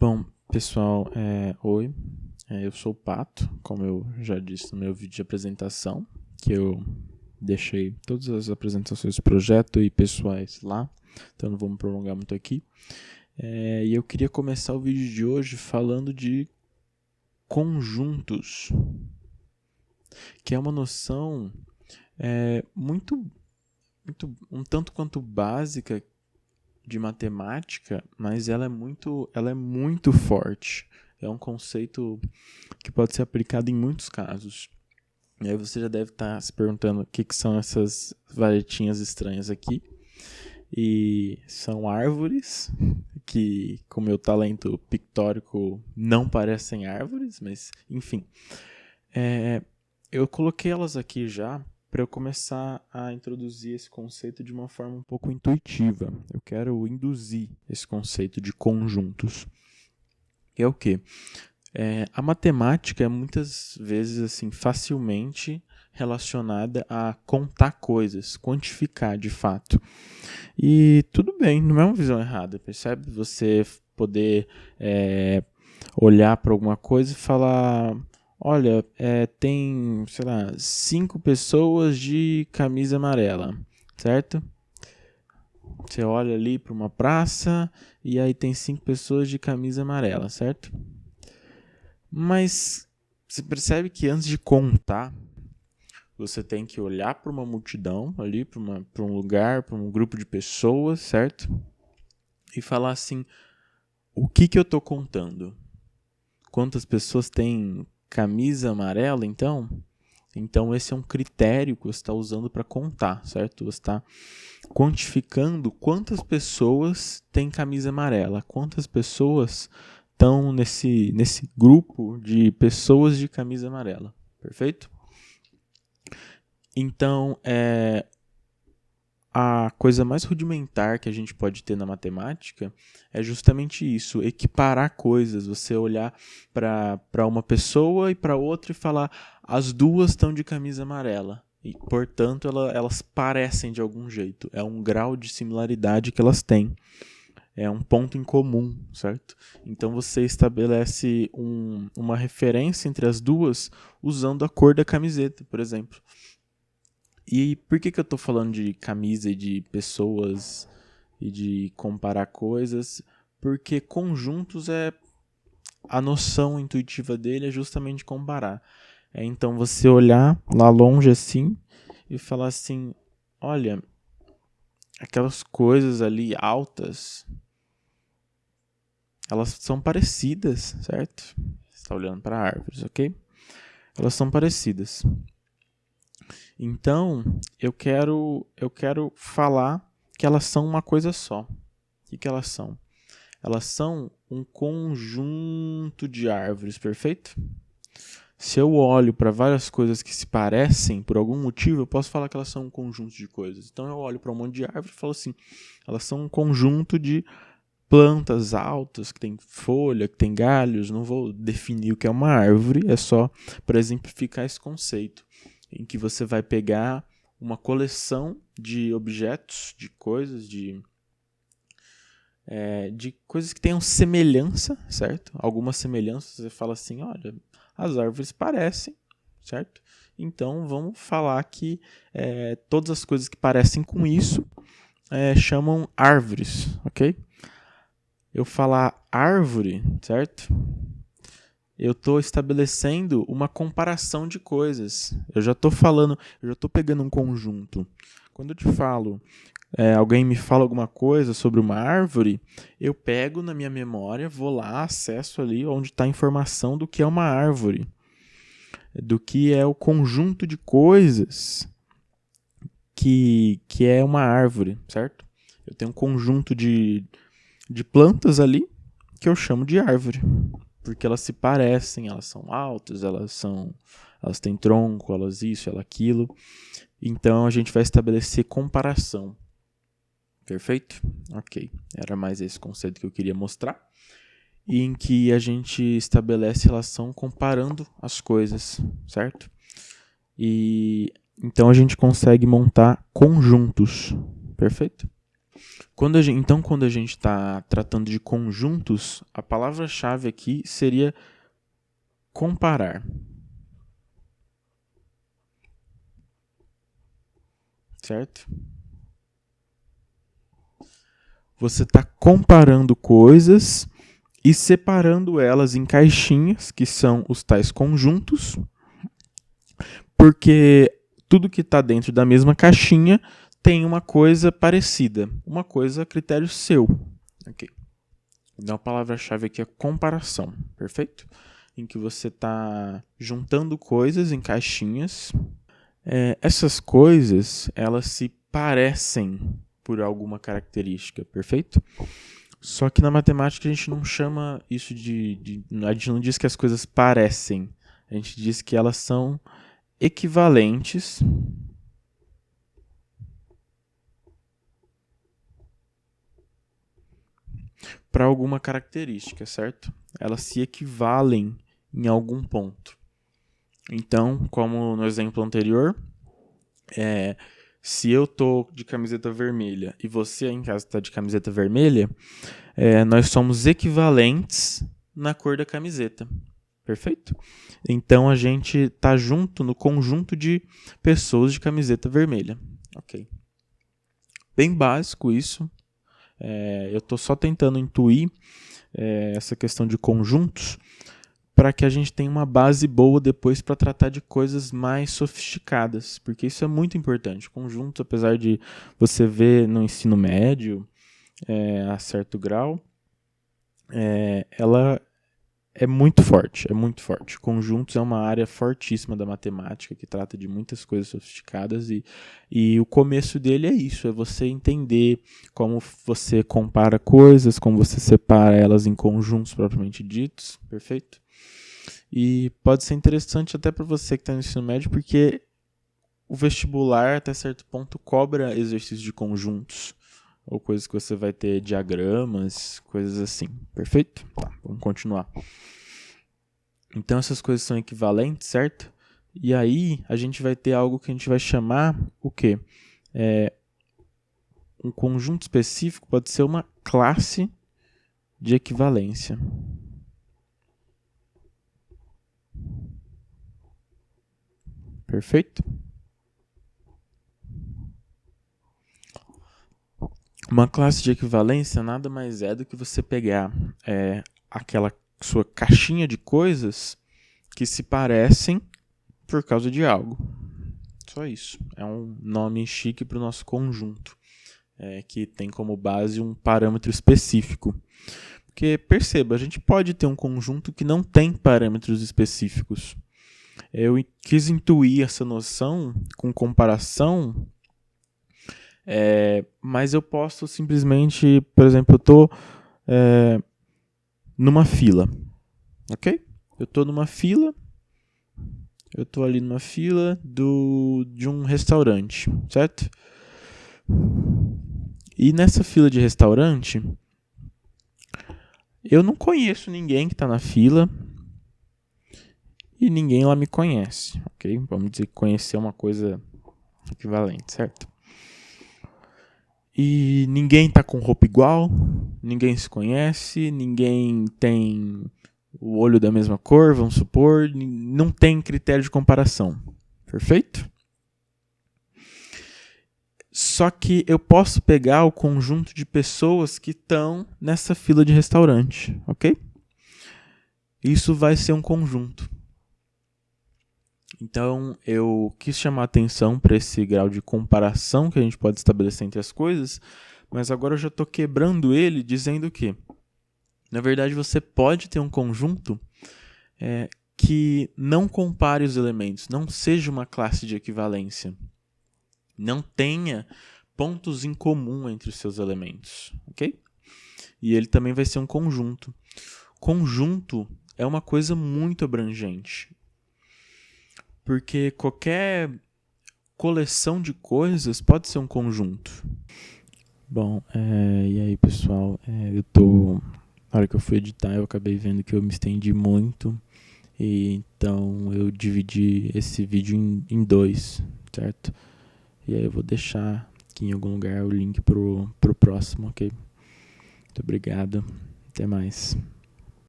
Bom, pessoal, oi, eu sou o Pato, como eu já disse no meu vídeo de apresentação, que eu deixei todas as apresentações do projeto e pessoais lá, então não vou me prolongar muito aqui. E eu queria começar o vídeo de hoje falando de conjuntos, que é uma noção um tanto quanto básica de matemática, mas ela é muito forte. É um conceito que pode ser aplicado em muitos casos. E aí você já deve estar se perguntando o que são essas varetinhas estranhas aqui. E são árvores que, com meu talento pictórico, não parecem árvores, mas enfim. Eu coloquei elas aqui já para eu começar a introduzir esse conceito de uma forma um pouco intuitiva. Eu quero induzir esse conceito de conjuntos. Que é o quê? A matemática é muitas vezes assim, facilmente relacionada a contar coisas, quantificar de fato. E tudo bem, não é uma visão errada, percebe? Você poder olhar para alguma coisa e falar: olha, tem, sei lá, 5 pessoas de camisa amarela, certo? Você olha ali para uma praça e aí tem 5 pessoas de camisa amarela, certo? Mas você percebe que antes de contar, você tem que olhar para uma multidão ali, para um lugar, para um grupo de pessoas, certo? E falar assim: o que eu estou contando? Quantas pessoas têm camisa amarela, então? Então esse é um critério que você está usando para contar, certo? Você está quantificando quantas pessoas têm camisa amarela, quantas pessoas estão nesse grupo de pessoas de camisa amarela, perfeito? Então, a coisa mais rudimentar que a gente pode ter na matemática é justamente isso, equiparar coisas, você olhar para uma pessoa e para outra e falar: as duas estão de camisa amarela. E, portanto, elas parecem de algum jeito. É um grau de similaridade que elas têm. É um ponto em comum, certo? Então você estabelece uma referência entre as duas usando a cor da camiseta, por exemplo. E por que eu estou falando de camisa e de pessoas e de comparar coisas? Porque conjuntos a noção intuitiva dele é justamente comparar. Então você olhar lá longe assim e falar assim: olha, aquelas coisas ali altas, elas são parecidas, certo? Você está olhando para árvores, ok? Elas são parecidas. Então, eu quero falar que elas são uma coisa só. O que elas são? Elas são um conjunto de árvores, perfeito? Se eu olho para várias coisas que se parecem, por algum motivo, eu posso falar que elas são um conjunto de coisas. Então eu olho para um monte de árvore e falo assim: elas são um conjunto de plantas altas, que tem folha, que tem galhos. Não vou definir o que é uma árvore, é só para exemplificar esse conceito, em que você vai pegar uma coleção de objetos, de coisas, de coisas que tenham semelhança, certo? Algumas semelhanças, você fala assim: olha, as árvores parecem, certo? Então vamos falar que todas as coisas que parecem com isso chamam árvores, ok? Eu falar árvore, certo? Eu estou estabelecendo uma comparação de coisas. Eu já estou pegando um conjunto. Quando eu te falo, alguém me fala alguma coisa sobre uma árvore, eu pego na minha memória, vou lá, acesso ali onde está a informação do que é uma árvore, do que é o conjunto de coisas que é uma árvore, certo? Eu tenho um conjunto de plantas ali que eu chamo de árvore, porque elas se parecem, elas são altas, elas têm tronco, elas isso, elas aquilo. Então a gente vai estabelecer comparação. Perfeito? Ok. Era mais esse conceito que eu queria mostrar. E em que a gente estabelece relação comparando as coisas, certo? E então a gente consegue montar conjuntos. Perfeito? Então, quando a gente está tratando de conjuntos, a palavra-chave aqui seria comparar. Certo? Você está comparando coisas e separando elas em caixinhas, que são os tais conjuntos, porque tudo que está dentro da mesma caixinha tem uma coisa parecida, uma coisa a critério seu. Okay. Então a palavra-chave aqui é comparação, perfeito? Em que você está juntando coisas em caixinhas. Essas coisas, elas se parecem por alguma característica, perfeito? Só que na matemática a gente não chama isso a gente não diz que as coisas parecem, a gente diz que elas são equivalentes para alguma característica, certo? Elas se equivalem em algum ponto. Então, como no exemplo anterior, se eu tô de camiseta vermelha e você em casa está de camiseta vermelha, nós somos equivalentes na cor da camiseta. Perfeito? Então a gente está junto no conjunto de pessoas de camiseta vermelha. Ok. Bem básico isso. Eu estou só tentando intuir essa questão de conjuntos para que a gente tenha uma base boa depois para tratar de coisas mais sofisticadas, porque isso é muito importante. Conjuntos, apesar de você ver no ensino médio, a certo grau, ela é muito forte, é muito forte. Conjuntos é uma área fortíssima da matemática que trata de muitas coisas sofisticadas e o começo dele é isso, é você entender como você compara coisas, como você separa elas em conjuntos propriamente ditos, perfeito? E pode ser interessante até para você que está no ensino médio, porque o vestibular, até certo ponto, cobra exercícios de conjuntos, ou coisas que você vai ter diagramas, coisas assim. Perfeito? Tá, vamos continuar. Então essas coisas são equivalentes, certo? E aí a gente vai ter algo que a gente vai chamar o quê? Um conjunto específico pode ser uma classe de equivalência. Perfeito? Uma classe de equivalência nada mais é do que você pegar aquela sua caixinha de coisas que se parecem por causa de algo. Só isso. É um nome chique para o nosso conjunto, que tem como base um parâmetro específico. Porque, perceba, a gente pode ter um conjunto que não tem parâmetros específicos. Eu quis intuir essa noção com comparação, mas eu posso simplesmente, por exemplo, eu estou numa fila, ok? Eu estou numa fila, eu estou ali numa fila de um restaurante, certo? E nessa fila de restaurante, eu não conheço ninguém que está na fila e ninguém lá me conhece, ok? Vamos dizer que conhecer é uma coisa equivalente, certo? E ninguém está com roupa igual, ninguém se conhece, ninguém tem o olho da mesma cor, vamos supor, não tem critério de comparação, perfeito? Só que eu posso pegar o conjunto de pessoas que estão nessa fila de restaurante, ok? Isso vai ser um conjunto. Então, eu quis chamar a atenção para esse grau de comparação que a gente pode estabelecer entre as coisas, mas agora eu já estou quebrando ele dizendo que, na verdade, você pode ter um conjunto que não compare os elementos, não seja uma classe de equivalência, não tenha pontos em comum entre os seus elementos, ok? E ele também vai ser um conjunto. Conjunto é uma coisa muito abrangente, porque qualquer coleção de coisas pode ser um conjunto. Bom, e aí pessoal, na hora que eu fui editar eu acabei vendo que eu me estendi muito, e então eu dividi esse vídeo em dois, certo? E aí eu vou deixar aqui em algum lugar o link pro próximo, ok? Muito obrigado. Até mais.